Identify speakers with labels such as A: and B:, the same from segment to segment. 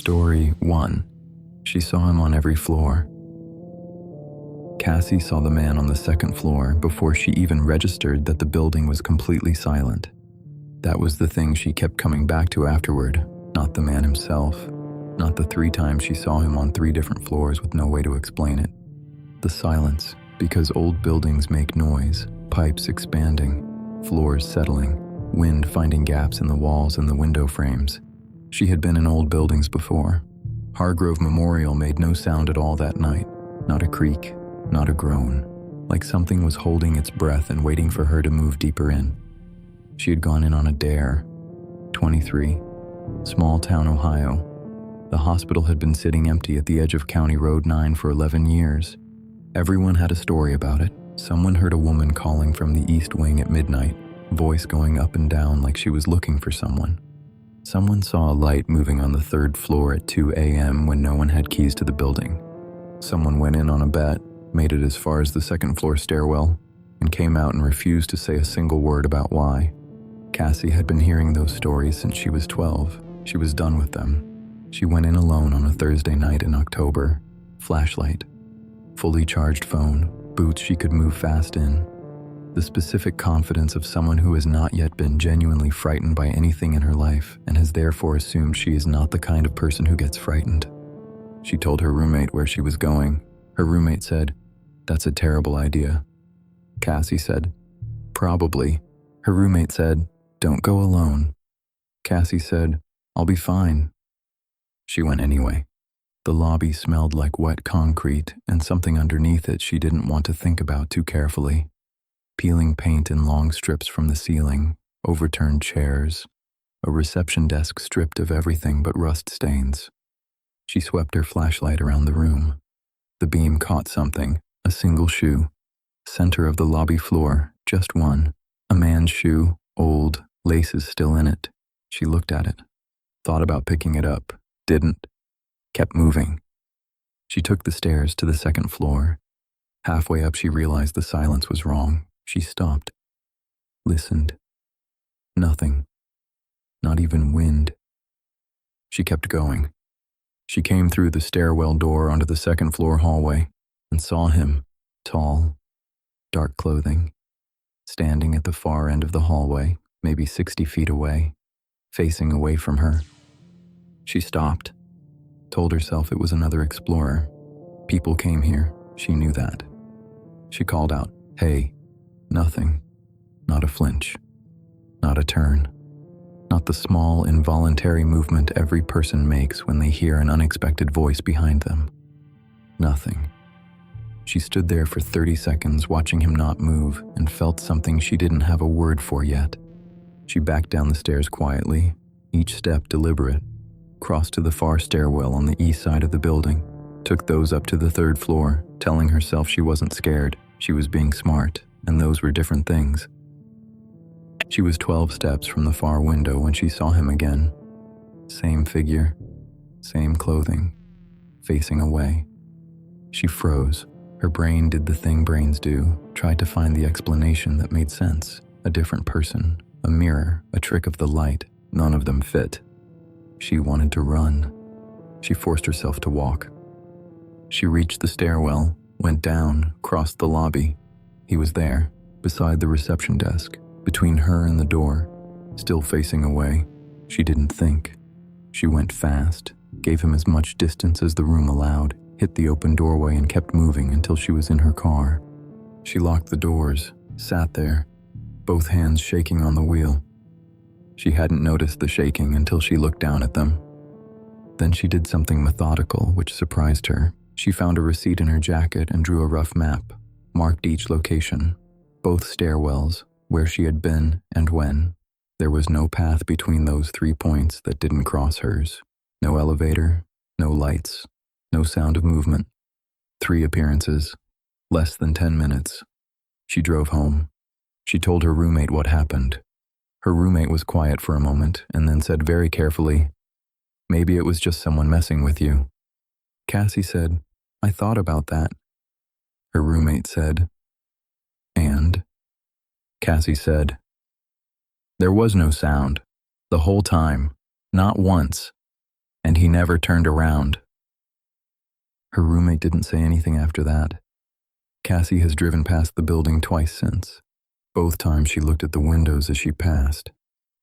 A: Story 1. She saw him on every floor. Cassie saw the man on the second floor before she even registered that the building was completely silent. That was the thing she kept coming back to afterward, not the man himself, not the 3 times she saw him on 3 different floors with no way to explain it. The silence, because old buildings make noise, pipes expanding, floors settling, wind finding gaps in the walls and the window frames. She had been in old buildings before. Hargrove Memorial made no sound at all that night, not a creak, not a groan, like something was holding its breath and waiting for her to move deeper in. She had gone in on a dare. 23, small town, Ohio. The hospital had been sitting empty at the edge of County Road 9 for 11 years. Everyone had a story about it. Someone heard a woman calling from the East Wing at midnight, voice going up and down like she was looking for someone. Someone saw a light moving on the 3rd floor at 2 a.m. when no one had keys to the building. Someone went in on a bet, made it as far as the 2nd floor stairwell, and came out and refused to say a single word about why. Cassie had been hearing those stories since she was 12. She was done with them. She went in alone on a Thursday night in October. Flashlight, fully charged phone, boots she could move fast in. The specific confidence of someone who has not yet been genuinely frightened by anything in her life and has therefore assumed she is not the kind of person who gets frightened. She told her roommate where she was going. Her roommate said, "That's a terrible idea." Cassie said, "Probably." Her roommate said, "Don't go alone." Cassie said, "I'll be fine." She went anyway. The lobby smelled like wet concrete and something underneath it she didn't want to think about too carefully. Peeling paint in long strips from the ceiling, overturned chairs, a reception desk stripped of everything but rust stains. She swept her flashlight around the room. The beam caught something, a single shoe. Center of the lobby floor, just one. A man's shoe, old, laces still in it. She looked at it. Thought about picking it up. Didn't. Kept moving. She took the stairs to the 2nd floor. Halfway up she realized the silence was wrong. She stopped. Listened. Nothing. Not even wind. She kept going. She came through the stairwell door onto the 2nd floor hallway and saw him, tall, dark clothing, standing at the far end of the hallway, maybe 60 feet away, facing away from her. She stopped, told herself it was another explorer. People came here, she knew that. She called out, "Hey." Nothing. Not a flinch. Not a turn. Not the small, involuntary movement every person makes when they hear an unexpected voice behind them. Nothing. She stood there for 30 seconds watching him not move and felt something she didn't have a word for yet. She backed down the stairs quietly, each step deliberate, crossed to the far stairwell on the east side of the building, took those up to the 3rd floor, telling herself she wasn't scared, she was being smart, and those were different things. She was 12 steps from the far window when she saw him again. Same figure, same clothing, facing away. She froze. Her brain did the thing brains do, tried to find the explanation that made sense. A different person, a mirror, a trick of the light. None of them fit. She wanted to run. She forced herself to walk. She reached the stairwell, went down, crossed the lobby. He was there, beside the reception desk, between her and the door, still facing away. She didn't think. She went fast, gave him as much distance as the room allowed, hit the open doorway and kept moving until she was in her car. She locked the doors, sat there, both hands shaking on the wheel. She hadn't noticed the shaking until she looked down at them. Then she did something methodical, which surprised her. She found a receipt in her jacket and drew a rough map, marked each location, both stairwells, where she had been and when. There was no path between those 3 points that didn't cross hers. No elevator, no lights, no sound of movement. 3 appearances, less than 10 minutes. She drove home. She told her roommate what happened. Her roommate was quiet for a moment and then said very carefully, "Maybe it was just someone messing with you." Cassie said, "I thought about that." Her roommate said, "And?" Cassie said, "There was no sound. The whole time. Not once. and he never turned around. Her roommate didn't say anything after that. Cassie has driven past the building twice since. Both times she looked at the windows as she passed.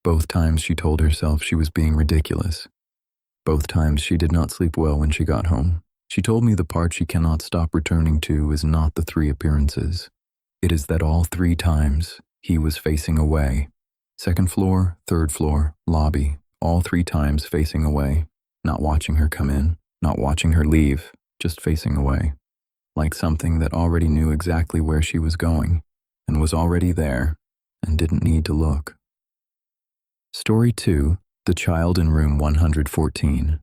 A: Both times she told herself she was being ridiculous. Both times she did not sleep well when she got home. She told me the part she cannot stop returning to is not the 3 appearances. It is that all 3 times he was facing away. 2nd floor, 3rd floor, lobby, all 3 times facing away. Not watching her come in, not watching her leave, just facing away. Like something that already knew exactly where she was going, and was already there, and didn't need to look. Story 2, The Child in Room 114.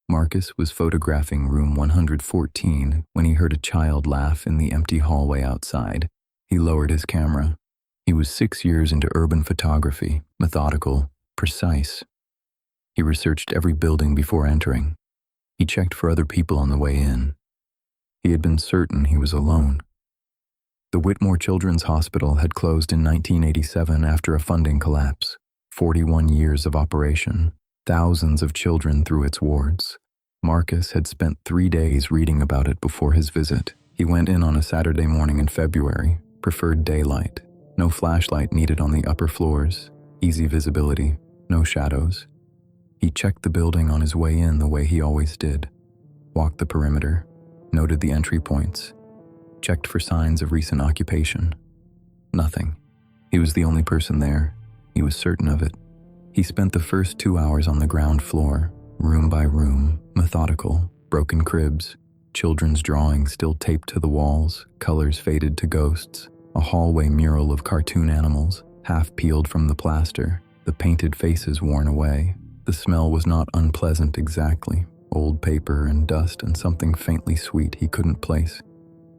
A: Marcus was photographing room 114 when he heard a child laugh in the empty hallway outside. He lowered his camera. He was 6 years into urban photography, methodical, precise. He researched every building before entering. He checked for other people on the way in. He had been certain he was alone. The Whitmore Children's Hospital had closed in 1987 after a funding collapse. 41 years of operation, thousands of children through its wards. Marcus had spent 3 days reading about it before his visit. He went in on a Saturday morning in February, preferred daylight. No flashlight needed on the upper floors, easy visibility, no shadows. He checked the building on his way in the way he always did. Walked the perimeter, noted the entry points, checked for signs of recent occupation. Nothing. He was the only person there. He was certain of it. He spent the first 2 hours on the ground floor, room by room, methodical, broken cribs, children's drawings still taped to the walls, colors faded to ghosts, a hallway mural of cartoon animals, half peeled from the plaster, the painted faces worn away. The smell was not unpleasant exactly, old paper and dust and something faintly sweet he couldn't place.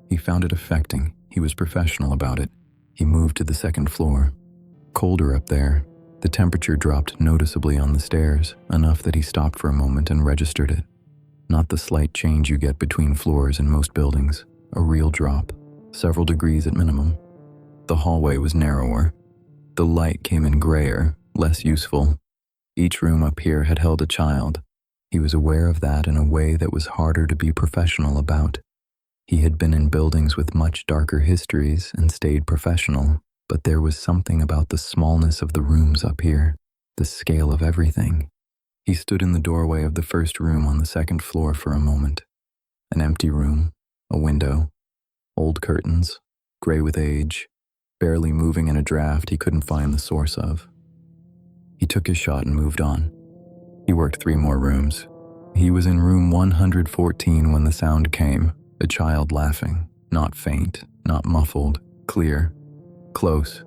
A: He found it affecting. He was professional about it. He moved to the 2nd floor. Colder up there. The temperature dropped noticeably on the stairs, enough that he stopped for a moment and registered it. Not the slight change you get between floors in most buildings, a real drop, several degrees at minimum. The hallway was narrower. The light came in grayer, less useful. Each room up here had held a child. He was aware of that in a way that was harder to be professional about. He had been in buildings with much darker histories and stayed professional. But there was something about the smallness of the rooms up here, the scale of everything. He stood in the doorway of the first room on the 2nd floor for a moment. An empty room, a window, old curtains, gray with age, barely moving in a draft he couldn't find the source of. He took his shot and moved on. He worked 3 more rooms. He was in room 114 when the sound came, a child laughing, not faint, not muffled, clear. Close.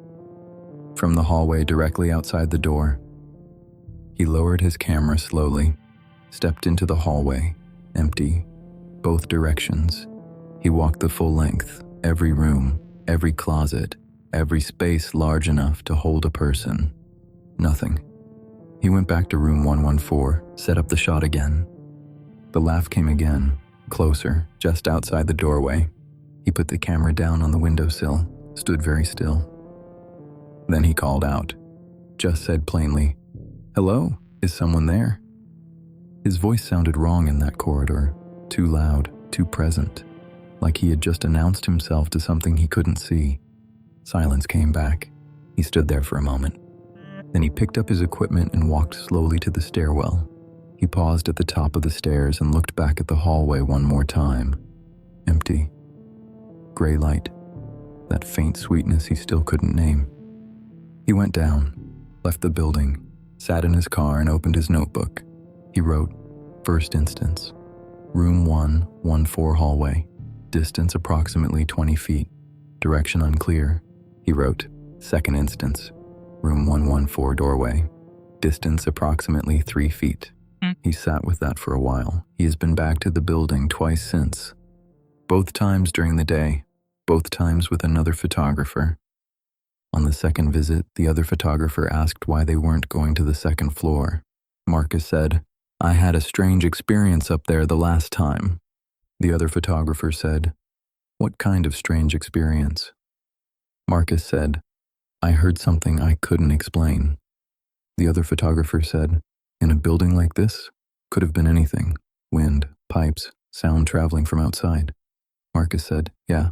A: From the hallway directly outside the door. He lowered his camera slowly, stepped into the hallway, empty, both directions. He walked the full length, every room, every closet, every space large enough to hold a person. Nothing. He went back to room 114, set up the shot again. The laugh came again, closer, just outside the doorway. He put the camera down on the windowsill. Stood very still. Then he called out, just said plainly, "Hello, is someone there?" His voice sounded wrong in that corridor, too loud, too present, like he had just announced himself to something he couldn't see. Silence came back. He stood there for a moment. Then he picked up his equipment and walked slowly to the stairwell. He paused at the top of the stairs and looked back at the hallway one more time. Empty. Gray light. That faint sweetness he still couldn't name. He went down, left the building, sat in his car and opened his notebook. He wrote, first instance, room 114 hallway, distance approximately 20 feet, direction unclear. He wrote, second instance, room 114 doorway, distance approximately 3 feet. He sat with that for a while. He has been back to the building twice since. Both times during the day. Both times with another photographer. On the second visit, the other photographer asked why they weren't going to the 2nd floor. Marcus said, "I had a strange experience up there the last time." The other photographer said, "What kind of strange experience?" Marcus said, "I heard something I couldn't explain." The other photographer said, "In a building like this, Could have been anything. Wind, pipes, sound traveling from outside. Marcus said, "Yeah."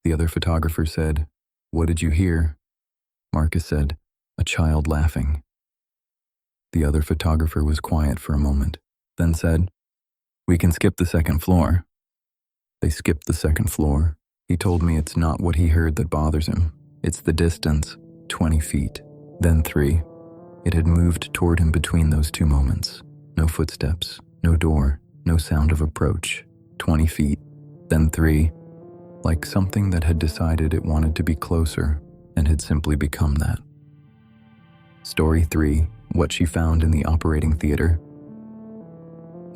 A: The other photographer said, "What did you hear?" Marcus said, "A child laughing." The other photographer was quiet for a moment, then said, "We can skip the second floor." They skipped the second floor. He told me it's not what he heard that bothers him. It's the distance, 20 feet, then 3. It had moved toward him between those 2 moments. No footsteps, no door, no sound of approach. 20 feet, then 3. Like something that had decided it wanted to be closer and had simply become that. Story 3. What she found in the operating theater.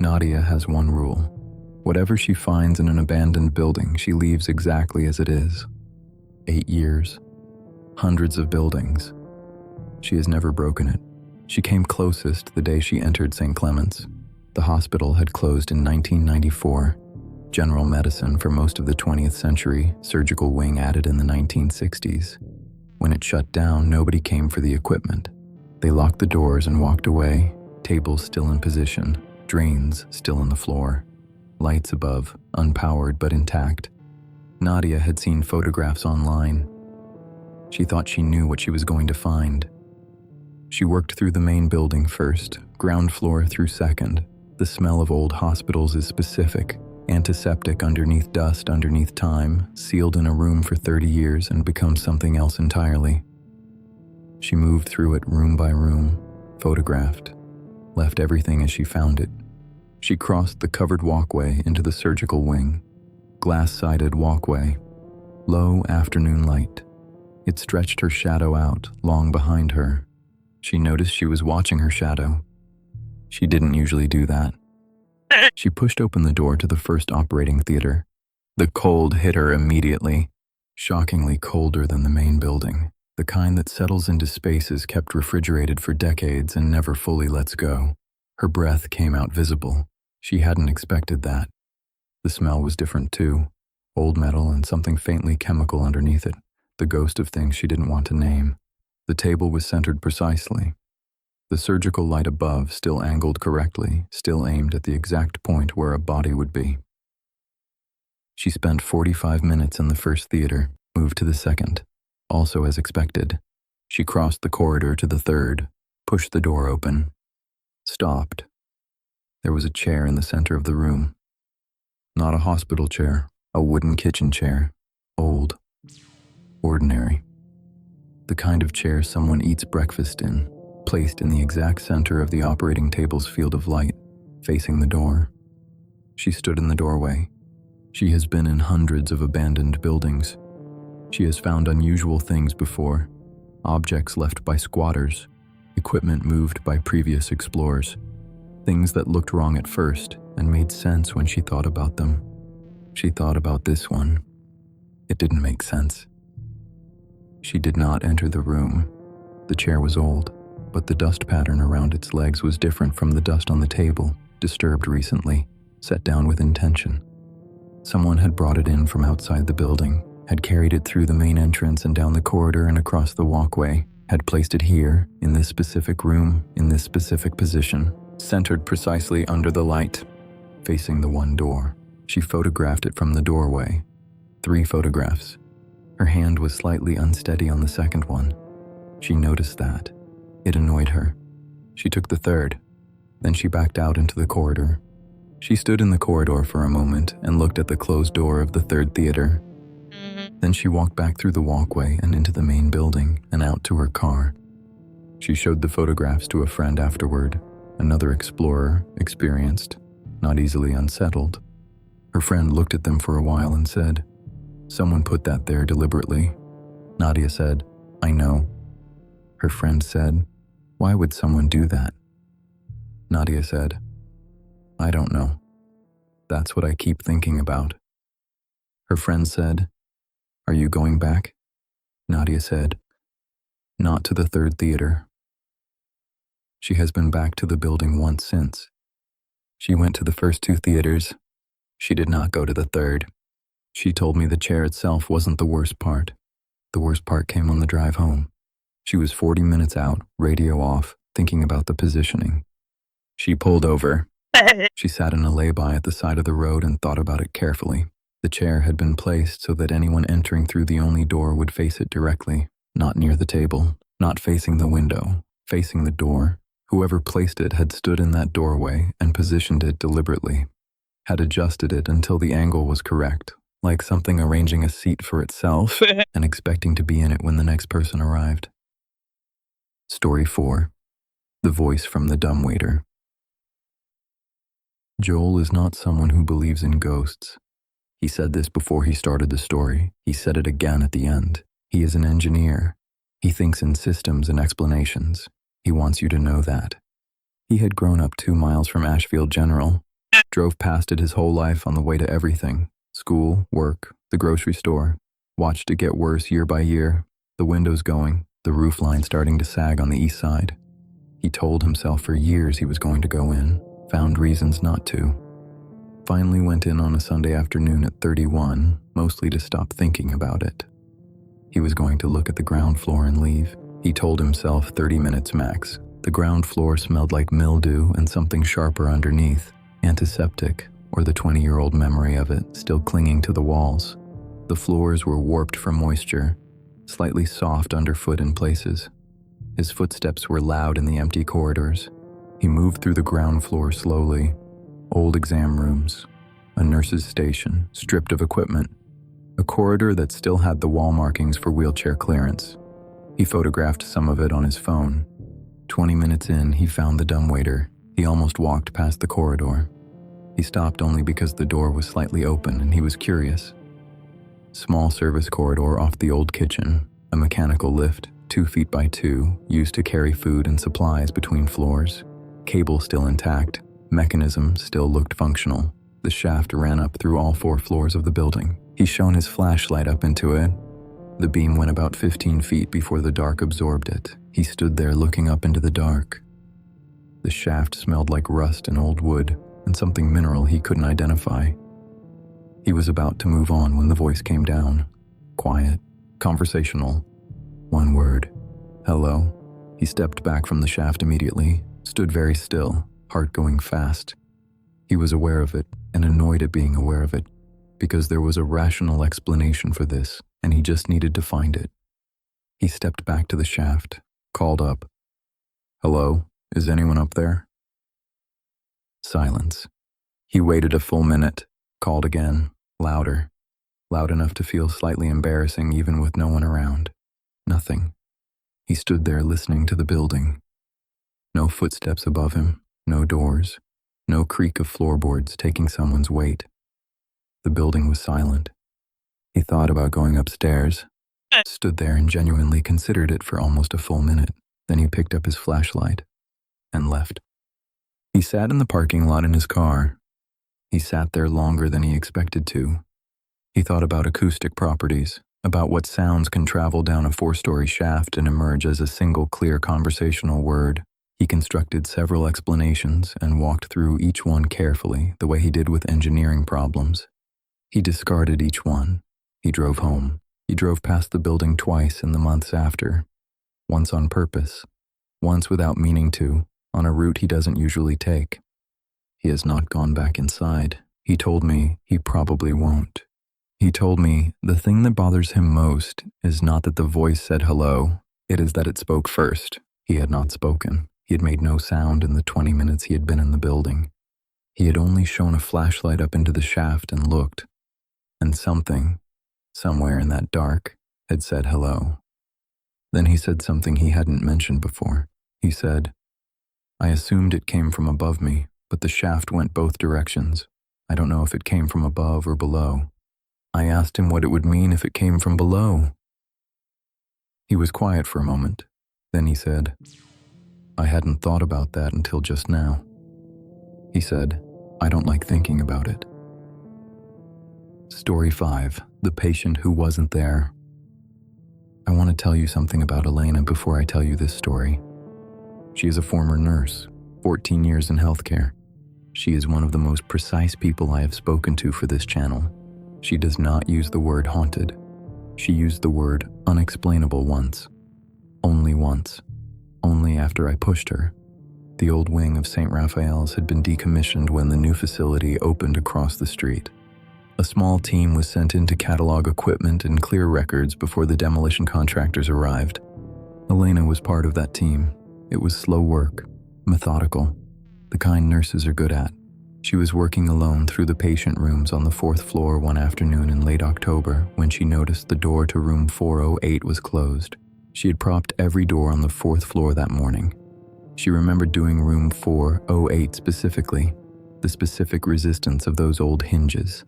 A: Nadia has one rule. Whatever she finds in an abandoned building, she leaves exactly as it is. 8 years. Hundreds of buildings. She has never broken it. She came closest the day she entered St. Clement's. The hospital had closed in 1994. General medicine for most of the 20th century, surgical wing added in the 1960s. When it shut down, nobody came for the equipment. They locked the doors and walked away, tables still in position, drains still on the floor, lights above, unpowered but intact. Nadia had seen photographs online. She thought she knew what she was going to find. She worked through the main building first, ground floor through second. The smell of old hospitals is specific, antiseptic underneath dust, underneath time, sealed in a room for 30 years and becomes something else entirely. She moved through it room by room, photographed, left everything as she found it. She crossed the covered walkway into the surgical wing, glass-sided walkway, low afternoon light. It stretched her shadow out, long behind her. She noticed she was watching her shadow. She didn't usually do that. She pushed open the door to the first operating theater. The cold hit her immediately, shockingly colder than the main building, the kind that settles into spaces kept refrigerated for decades and never fully lets go. Her breath came out visible. She hadn't expected that. The smell was different too, old metal and something faintly chemical underneath it, the ghost of things she didn't want to name. The table was centered precisely. The surgical light above still angled correctly, still aimed at the exact point where a body would be. She spent 45 minutes in the first theater, moved to the second, also as expected. She crossed the corridor to the third, pushed the door open, stopped. There was a chair in the center of the room. Not a hospital chair, a wooden kitchen chair, old, ordinary. The kind of chair someone eats breakfast in, placed in the exact center of the operating table's field of light, facing the door. She stood in the doorway. She has been in hundreds of abandoned buildings. She has found unusual things before, objects left by squatters, equipment moved by previous explorers, things that looked wrong at first and made sense when she thought about them. She thought about this one. It didn't make sense. She did not enter the room. The chair was old, but the dust pattern around its legs was different from the dust on the table, disturbed recently, set down with intention. Someone had brought it in from outside the building, had carried it through the main entrance and down the corridor and across the walkway, had placed it here, in this specific room, in this specific position, centered precisely under the light, facing the one door. She photographed it from the doorway. 3 photographs. Her hand was slightly unsteady on the second one. She noticed that. It annoyed her. She took the third. Then she backed out into the corridor. She stood in the corridor for a moment and looked at the closed door of the third theater. Then she walked back through the walkway and into the main building and out to her car. She showed the photographs to a friend afterward, another explorer, experienced, not easily unsettled. Her friend looked at them for a while and said, "Someone put that there deliberately." Nadia said, "I know." Her friend said, "Why would someone do that?" Nadia said, "I don't know. That's what I keep thinking about." Her friend said, "Are you going back?" Nadia said, "Not to the third theater." She has been back to the building once since. She went to the first 2 theaters. She did not go to the third. She told me the chair itself wasn't the worst part. The worst part came on the drive home. She was 40 minutes out, radio off, thinking about the positioning. She pulled over. She sat in a lay-by at the side of the road and thought about it carefully. The chair had been placed so that anyone entering through the only door would face it directly, not near the table, not facing the window, facing the door. Whoever placed it had stood in that doorway and positioned it deliberately, had adjusted it until the angle was correct, like something arranging a seat for itself and expecting to be in it when the next person arrived. Story 4. The Voice from the Dumbwaiter. Joel is not someone who believes in ghosts. He said this before he started the story. He said it again at the end. He is an engineer. He thinks in systems and explanations. He wants you to know that. He had grown up 2 miles from Ashfield General, drove past it his whole life on the way to everything: school, work, the grocery store, watched it get worse year by year, the windows going, the roof line starting to sag on the east side. He told himself for years he was going to go in, found reasons not to. Finally went in on a Sunday afternoon at 31, mostly to stop thinking about it. He was going to look at the ground floor and leave. He told himself 30 minutes max. The ground floor smelled like mildew and something sharper underneath, antiseptic, or the 20-year-old memory of it still clinging to the walls. The floors were warped from moisture, slightly soft underfoot in places. His footsteps were loud in the empty corridors. He moved through the ground floor slowly. Old exam rooms, a nurse's station, stripped of equipment, a corridor that still had the wall markings for wheelchair clearance. He photographed some of it on his phone. 20 minutes in, he found the dumbwaiter. He almost walked past the corridor. He stopped only because the door was slightly open and he was curious. Small service corridor off the old kitchen, a mechanical lift, 2 feet by 2, used to carry food and supplies between floors. Cable still intact, mechanism still looked functional. The shaft ran up through all 4 floors of the building. He shone his flashlight up into it. The beam went about 15 feet before the dark absorbed it. He stood there looking up into the dark. The shaft smelled like rust and old wood, and something mineral he couldn't identify. He was about to move on when the voice came down. Quiet, conversational. 1 word. Hello. He stepped back from the shaft immediately, stood very still, heart going fast. He was aware of it and annoyed at being aware of it, because there was a rational explanation for this, and he just needed to find it. He stepped back to the shaft, called up. Hello, is anyone up there? Silence. He waited a full minute, called again, louder, loud enough to feel slightly embarrassing even with no one around. Nothing. He stood there listening to the building. No footsteps above him, no doors, no creak of floorboards taking someone's weight. The building was silent. He thought about going upstairs, stood there and genuinely considered it for almost a full minute. Then he picked up his flashlight and left. He sat in the parking lot in his car. He sat there longer than he expected to. He thought about acoustic properties, about what sounds can travel down a 4-story shaft and emerge as a single clear conversational word. He constructed several explanations and walked through each one carefully, the way he did with engineering problems. He discarded each one. He drove home. He drove past the building twice in the months after. Once on purpose, once without meaning to, on a route he doesn't usually take. He has not gone back inside. He told me he probably won't. He told me the thing that bothers him most is not that the voice said hello, it is that it spoke first. He had not spoken. He had made no sound in the 20 minutes he had been in the building. He had only shone a flashlight up into the shaft and looked, and something, somewhere in that dark, had said hello. Then he said something he hadn't mentioned before. He said, I assumed it came from above me, but the shaft went both directions. I don't know if it came from above or below. I asked him what it would mean if it came from below. He was quiet for a moment. Then he said, I hadn't thought about that until just now. He said, I don't like thinking about it. Story 5. The Patient Who Wasn't There. I want to tell you something about Elena before I tell you this story. She is a former nurse, 14 years in healthcare. She is one of the most precise people I have spoken to for this channel. She does not use the word haunted. She used the word unexplainable once. Only once. Only after I pushed her. The old wing of St. Raphael's had been decommissioned when the new facility opened across the street. A small team was sent in to catalog equipment and clear records before the demolition contractors arrived. Elena was part of that team. It was slow work, methodical, the kind nurses are good at. She was working alone through the patient rooms on the 4th floor one afternoon in late October when she noticed the door to room 408 was closed. She had propped every door on the 4th floor that morning. She remembered doing room 408 specifically, the specific resistance of those old hinges.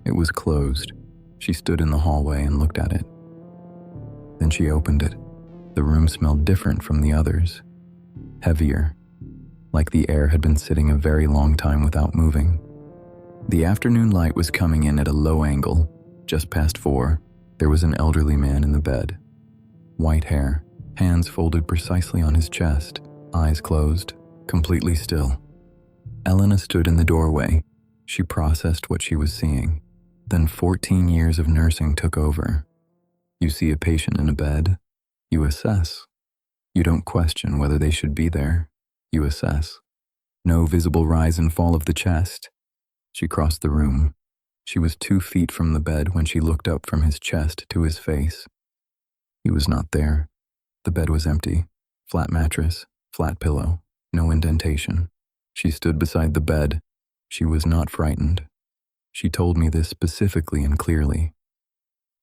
A: It was closed. She stood in the hallway and looked at it. Then she opened it. The room smelled different from the others. Heavier, like the air had been sitting a very long time without moving. The afternoon light was coming in at a low angle. Just past 4, there was an elderly man in the bed. White hair, hands folded precisely on his chest, eyes closed, completely still. Elena stood in the doorway. She processed what she was seeing. Then 14 years of nursing took over. You see a patient in a bed, you assess. You don't question whether they should be there. You assess. No visible rise and fall of the chest. She crossed the room. She was 2 feet from the bed when she looked up from his chest to his face. He was not there. The bed was empty. Flat mattress, flat pillow, no indentation. She stood beside the bed. She was not frightened. She told me this specifically and clearly.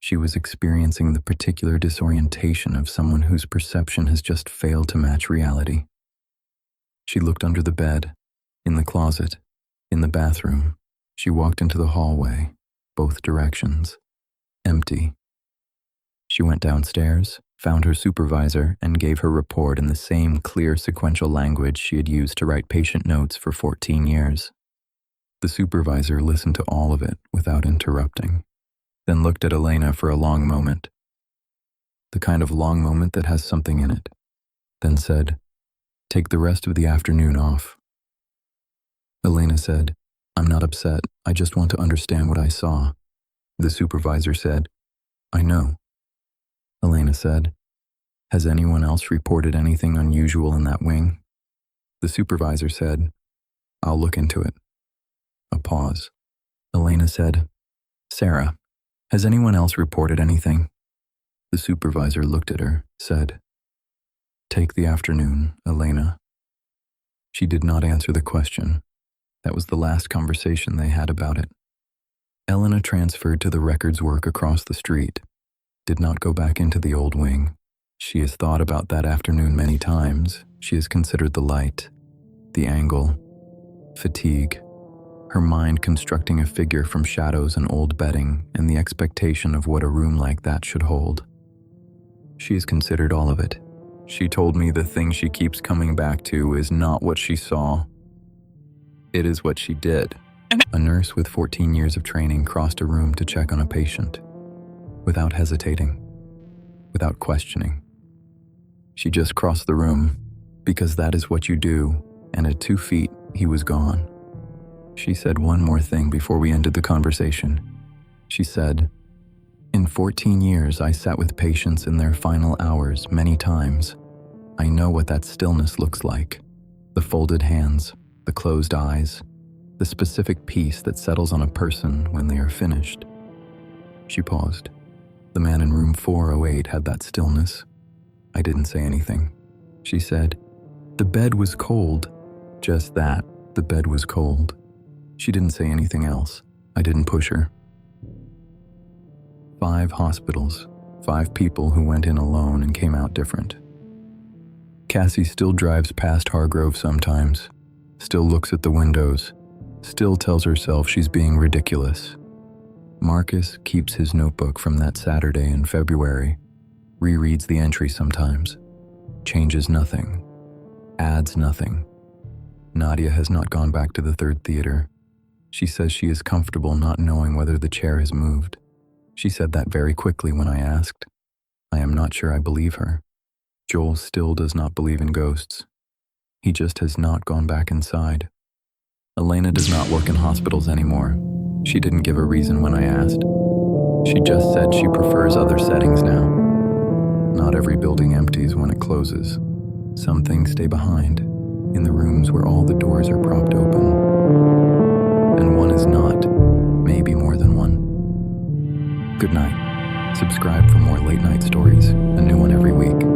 A: She was experiencing the particular disorientation of someone whose perception has just failed to match reality. She looked under the bed, in the closet, in the bathroom. She walked into the hallway, both directions. Empty. She went downstairs, found her supervisor, and gave her report in the same clear sequential language she had used to write patient notes for 14 years. The supervisor listened to all of it without interrupting, then looked at Elena for a long moment. The kind of long moment that has something in it. Then said, "Take the rest of the afternoon off." Elena said, "I'm not upset. I just want to understand what I saw." The supervisor said, "I know." Elena said, "Has anyone else reported anything unusual in that wing?" The supervisor said, "I'll look into it." A pause. Elena said, "Sarah, has anyone else reported anything?" The supervisor looked at her, said, "Take the afternoon, Elena." She did not answer the question. That was the last conversation they had about it. Elena transferred to the records work across the street, did not go back into the old wing. She has thought about that afternoon many times. She has considered the light, the angle, fatigue, her mind constructing a figure from shadows and old bedding and the expectation of what a room like that should hold. She has considered all of it. She told me the thing she keeps coming back to is not what she saw. It is what she did. A nurse with 14 years of training crossed a room to check on a patient, without hesitating, without questioning. She just crossed the room, because that is what you do, and at 2 feet, he was gone. She said one more thing before we ended the conversation. She said, "In 14 years, I sat with patients in their final hours many times. I know what that stillness looks like. The folded hands, the closed eyes, the specific peace that settles on a person when they are finished." She paused. The man in room 408 had that stillness. I didn't say anything. She said, "The bed was cold." Just that, the bed was cold. She didn't say anything else. I didn't push her. 5 hospitals, 5 people who went in alone and came out different. Cassie still drives past Hargrove sometimes, still looks at the windows, still tells herself she's being ridiculous. Marcus keeps his notebook from that Saturday in February, rereads the entry sometimes, changes nothing, adds nothing. Nadia has not gone back to the 3rd theater. She says she is comfortable not knowing whether the chair has moved. She said that very quickly when I asked. I am not sure I believe her. Joel still does not believe in ghosts. He just has not gone back inside. Elena does not work in hospitals anymore. She didn't give a reason when I asked. She just said she prefers other settings now. Not every building empties when it closes. Some things stay behind. in the rooms where all the doors are propped open. And one is not, maybe more than one. Good night. Subscribe for more late night stories, a new one every week.